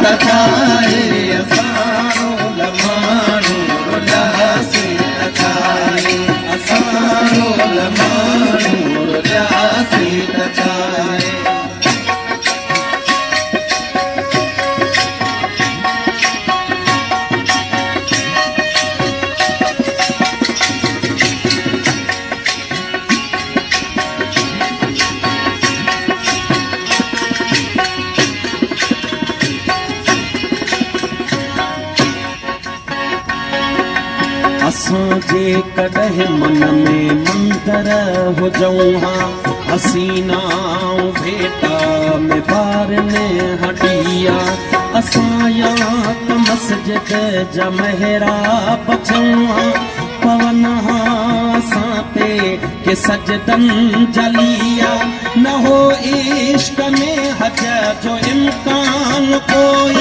तखाए असारो लमाणू रुलासी तखाए असारो लमाणू रुलासी तखाए असां जे कॾहिं मन में मंदर हुजऊं हा हसीनाऊं भेटा में बारने हडिया असां या त मस्जिद जा महराब छऊं हा पवन हा असां ते के सजदन जलिया न हो इश्क में हज जो इम्कान कोई